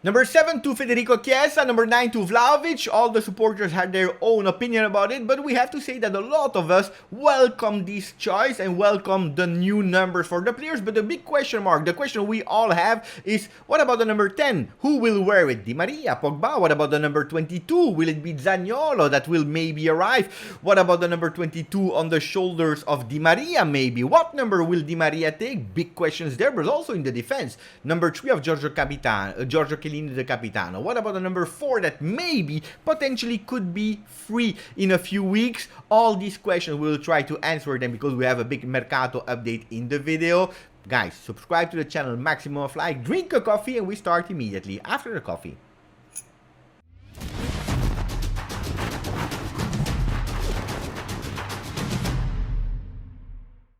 Number 7 to Federico Chiesa, number 9 to Vlahovic. All the supporters had their own opinion about it, but we have to say that a lot of us welcome this choice and welcome the new numbers for the players. But the big question mark, the question we all have is, what about the number 10? Who will wear it? Di Maria, Pogba? What about the number 22? Will it be Zaniolo that will maybe arrive? What about the number 22 on the shoulders of Di Maria maybe? What number will Di Maria take? Big questions there, but also in the defense. Number 3 of Giorgio Chiellini the Capitano. What about the number 4 that maybe, potentially could be free in a few weeks? All these questions, we will try to answer them because we have a big Mercato update in the video. Guys, subscribe to the channel, maximum of like, drink a coffee, and we start immediately after the coffee.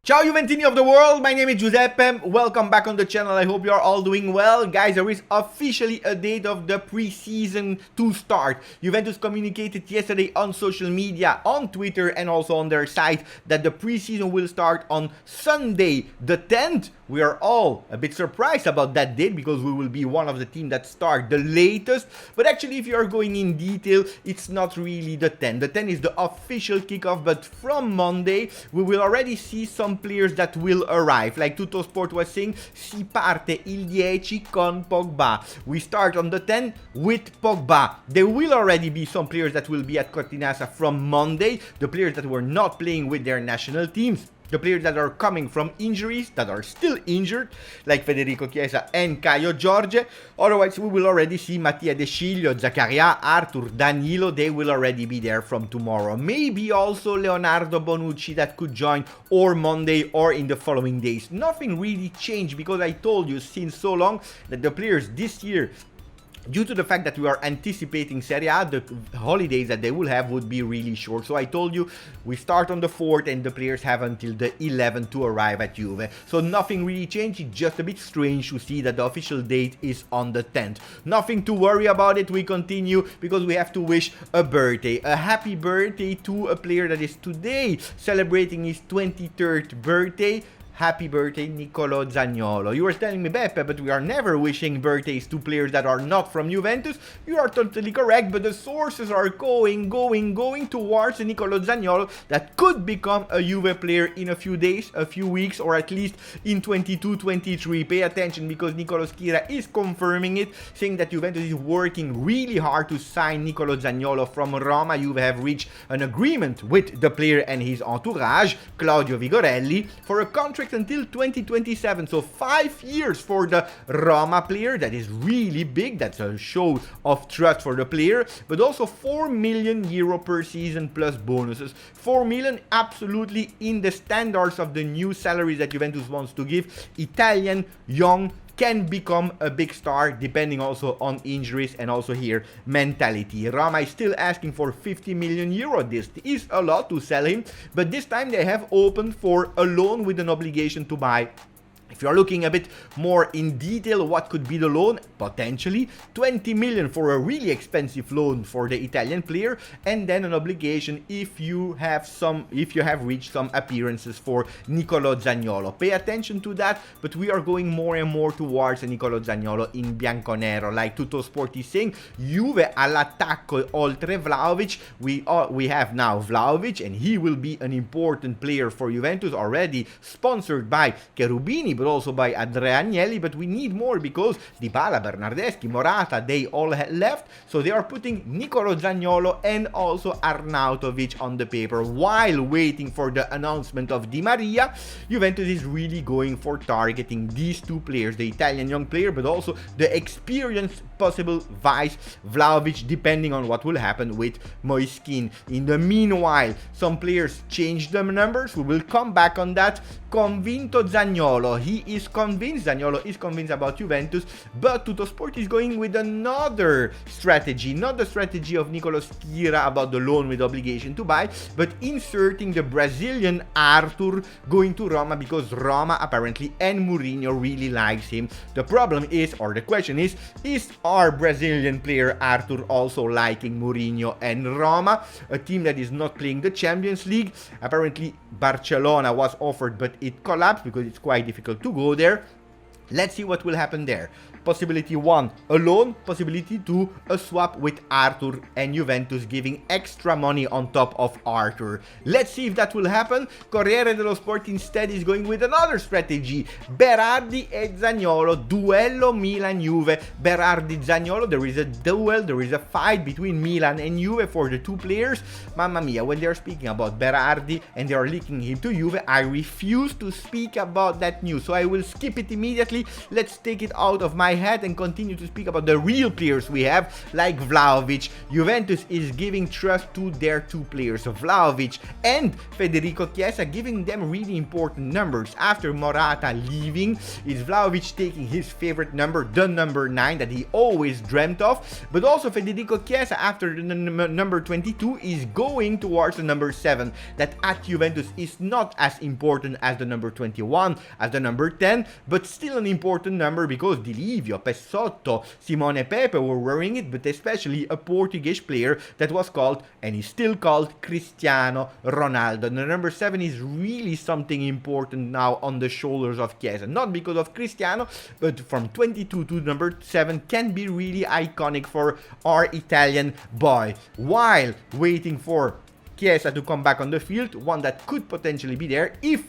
Ciao Juventini of the world, my name is Giuseppe, welcome back on the channel, I hope you are all doing well. Guys, there is officially a date of the pre-season to start. Juventus communicated yesterday on social media, on Twitter and also on their site that the pre-season will start on Sunday the 10th. We are all a bit surprised about that date because we will be one of the teams that start the latest. But actually, if you are going in detail, it's not really the 10th. The 10th is the official kickoff, but from Monday, we will already see some players that will arrive. Like Tuttosport was saying, si parte il 10 con Pogba. We start on the 10th with Pogba. There will already be some players that will be at Cortinasa from Monday. The players that were not playing with their national teams. The players that are coming from injuries, that are still injured, like Federico Chiesa and Caio Jorge. Otherwise, we will already see Mattia De Sciglio, Zaccaria, Arthur, Danilo. They will already be there from tomorrow. Maybe also Leonardo Bonucci that could join or Monday or in the following days. Nothing really changed because I told you since so long that the players this year, due to the fact that we are anticipating Serie A, the holidays that they will have would be really short. So I told you, we start on the 4th and the players have until the 11th to arrive at Juve. So nothing really changed, it's just a bit strange to see that the official date is on the 10th. Nothing to worry about it, we continue because we have to wish a birthday. A happy birthday to a player that is today celebrating his 23rd birthday. Happy birthday, Nicolo Zaniolo. You were telling me, Beppe, but we are never wishing birthdays to players that are not from Juventus. You are totally correct, but the sources are going towards Nicolo Zaniolo that could become a Juve player in a few days, a few weeks, or at least in 22-23. Pay attention because Nicolo Schira is confirming it, saying that Juventus is working really hard to sign Nicolo Zaniolo from Roma. Juve have reached an agreement with the player and his entourage, Claudio Vigorelli, for a contract until 2027, so 5 years for the Roma player. That is really big. That's a show of trust for the player, but also 4 million euro per season plus bonuses. 4 million absolutely in the standards of the new salaries that Juventus wants to give. Italian, young, can become a big star depending also on injuries and also here mentality. Roma is still asking for 50 million euro. This is a lot to sell him, but this time they have opened for a loan with an obligation to buy. If you are looking a bit more in detail, what could be the loan? Potentially 20 million for a really expensive loan for the Italian player, and then an obligation if you have reached some appearances for Nicolo Zaniolo. Pay attention to that, but we are going more and more towards Nicolo Zaniolo in bianconero. Like Tuttosport is saying, Juve all'attacco oltre Vlahovic. We have now Vlahovic, and he will be an important player for Juventus, already sponsored by Cherubini, but also by Andrea Agnelli, but we need more because Dybala, Bernardeschi, Morata, they all left, so they are putting Nicolo Zaniolo and also Arnautovic on the paper. While waiting for the announcement of Di Maria, Juventus is really going for targeting these two players, the Italian young player, but also the experienced possible vice Vlahovic, depending on what will happen with Moiskin. In the meanwhile, some players change the numbers, we will come back on that. Convinto Zaniolo, he is convinced, Zaniolo is convinced about Juventus, but Tuttosport is going with another strategy, not the strategy of Nicolo Schira about the loan with obligation to buy, but inserting the Brazilian Arthur going to Roma because Roma apparently and Mourinho really likes him. The problem is, or the question is our Brazilian player Arthur also liking Mourinho and Roma, a team that is not playing the Champions League? Apparently Barcelona was offered, but it collapsed because it's quite difficult to go there. Let's see what will happen there. Possibility 1, a loan. Possibility 2, a swap with Arthur, and Juventus giving extra money on top of Arthur. Let's see if that will happen. Corriere dello Sport instead is going with another strategy. Berardi e Zaniolo, duello Milan-Juve. Berardi-Zaniolo, there is a duel, there is a fight between Milan and Juve for the two players. Mamma mia, when they are speaking about Berardi and they are linking him to Juve, I refuse to speak about that news, so I will skip it immediately. Let's take it out of my head and continue to speak about the real players we have, like Vlahovic. Juventus is giving trust to their two players, Vlahovic and Federico Chiesa, giving them really important numbers. After Morata leaving, is Vlahovic taking his favorite number, the number 9 that he always dreamt of, but also Federico Chiesa, after the number 22, is going towards the number 7, that at Juventus is not as important as the number 21, as the number 10, but still an important number because Di Livio, Pessotto, Simone Pepe were wearing it, but especially a Portuguese player that was called, and is still called, Cristiano Ronaldo. The number 7 is really something important now on the shoulders of Chiesa, not because of Cristiano, but from 22 to number 7 can be really iconic for our Italian boy. While waiting for Chiesa to come back on the field, one that could potentially be there if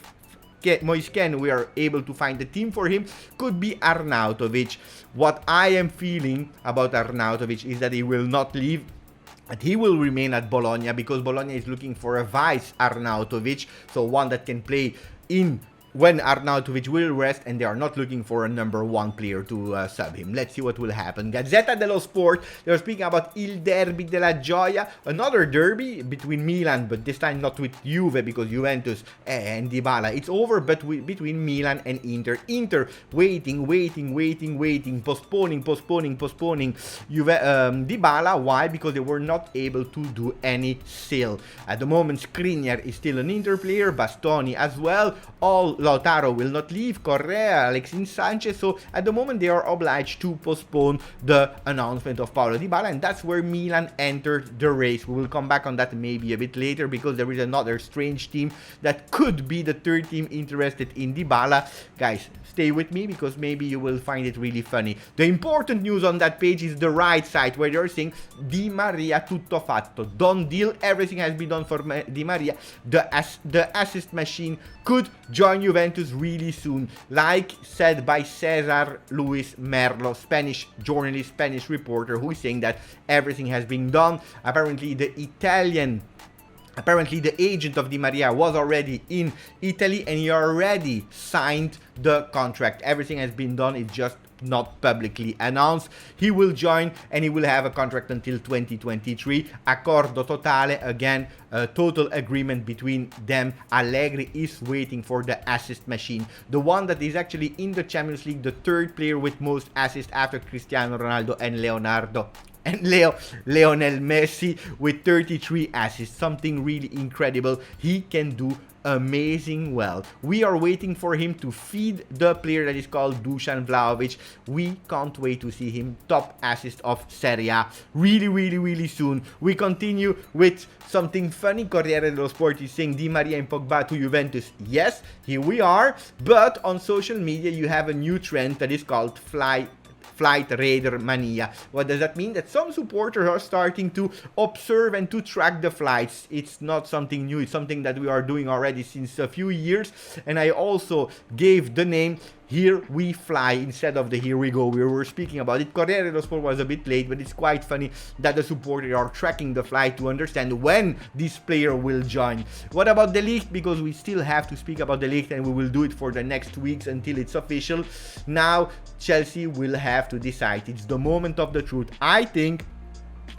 Moisken, we are able to find the team for him, could be Arnautovic. What I am feeling about Arnautovic is that he will not leave, that he will remain at Bologna, because Bologna is looking for a vice Arnautovic, so one that can play in when Arnautovic will rest, and they are not looking for a number 1 player to sub him. Let's see what will happen. Gazzetta dello Sport, they're speaking about Il Derby della Gioia, another derby between Milan, but this time not with Juve, because Juventus and Dybala, it's over, but between Milan and Inter. Inter waiting, postponing Dybala. Why? Because they were not able to do any sale. At the moment, Skriniar is still an Inter player, Bastoni as well, all Lautaro will not leave, Correa, Alexis Sanchez, so at the moment they are obliged to postpone the announcement of Paulo Dybala, and that's where Milan entered the race. We will come back on that maybe a bit later, because there is another strange team that could be the third team interested in Dybala. Guys, stay with me, because maybe you will find it really funny. The important news on that page is the right side, where they're saying Di Maria tutto fatto, done deal, everything has been done for Di Maria. The assist machine could join Juventus really soon, like said by Cesar Luis Merlo, Spanish journalist, Spanish reporter, who is saying that everything has been done. Apparently the agent of Di Maria was already in Italy and he already signed the contract. Everything has been done, it's just not publicly announced. He will join and he will have a contract until 2023. Accordo totale, again, a total agreement between them. Allegri is waiting for the assist machine, the one that is actually in the Champions League, the third player with most assists after Cristiano Ronaldo and Lionel Messi, with 33 assists, something really incredible. He can do amazing well. We are waiting for him to feed the player that is called Dusan Vlahovic. We can't wait to see him top assist of Serie A really soon. We continue with something funny. Corriere dello Sport is saying Di Maria and Pogba to Juventus. Yes, here we are, but on social media you have a new trend that is called Flight Radar Mania. What does that mean? That some supporters are starting to observe and to track the flights. It's not something new, it's something that we are doing already since a few years, and I also gave the name Here We Fly instead of the Here We Go. We were speaking about it. Corriere dello Sport was a bit late, but it's quite funny that the supporters are tracking the flight to understand when this player will join. What about the Ligt? Because we still have to speak about the Ligt, and we will do it for the next weeks until it's official. Now Chelsea will have to decide. It's the moment of the truth. I think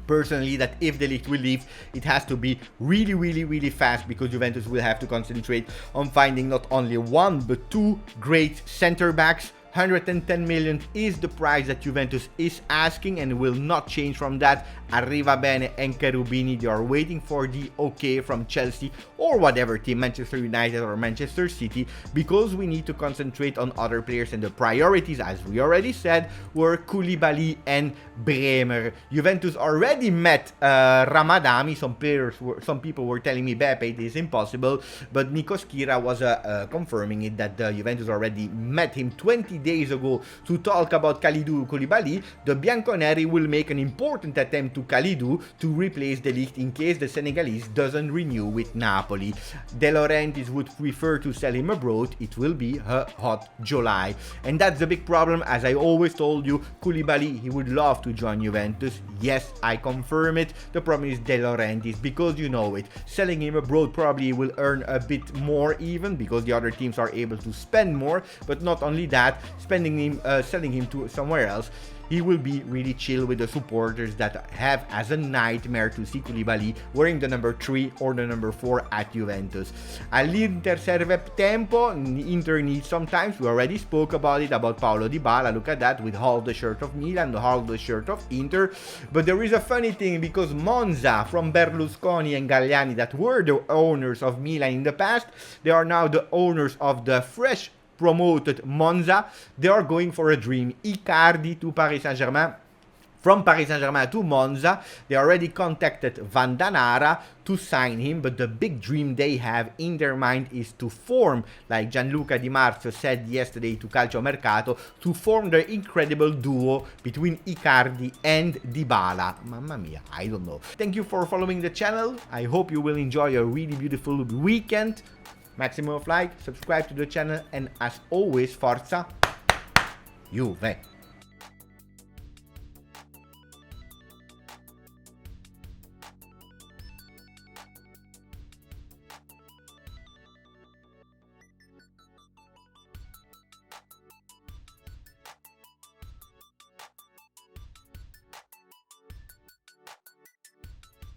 personally that if the Ligt will leave, it has to be really fast, because Juventus will have to concentrate on finding not only one but two great center backs. 110 million is the price that Juventus is asking and will not change from that. Arrivabene and Cherubini, they are waiting for the okay from Chelsea or whatever team, Manchester United or Manchester City, because we need to concentrate on other players, and the priorities, as we already said, were Koulibaly and Bremer. Juventus already met Ramadani. Some people were telling me, Beppe, it is impossible, but Nico Schira was confirming it, that Juventus already met him 20 days ago to talk about Kalidou Koulibaly, the Bianconeri will make an important attempt to Kalidou to replace the Ligt in case the Senegalese doesn't renew with Napoli. De Laurentiis would prefer to sell him abroad. It will be a hot July. And that's the big problem. As I always told you, Koulibaly, he would love to join Juventus. Yes, I confirm it. The problem is De Laurentiis, because you know it. Selling him abroad probably will earn a bit more even, because the other teams are able to spend more. But not only that, selling him to somewhere else, he will be really chill with the supporters that have as a nightmare to see Koulibaly wearing the number 3 or the number 4 at Juventus. All'Inter serve tempo. Inter needs sometimes. We already spoke about it, about Paulo Dybala. Look at that, with half the shirt of Milan, half the shirt of Inter. But there is a funny thing, because Monza, from Berlusconi and Galliani, that were the owners of Milan in the past, they are now the owners of the fresh promoted Monza. They are going for a dream. Icardi to Paris Saint-Germain. From Paris Saint-Germain to Monza. They already contacted Van Danara to sign him, but the big dream they have in their mind is to form, like Gianluca Di Marzio said yesterday to Calcio Mercato, to form the incredible duo between Icardi and Dybala. Mamma mia, I don't know. Thank you for following the channel. I hope you will enjoy a really beautiful weekend. Maximum of like, subscribe to the channel, and as always, Forza Juve!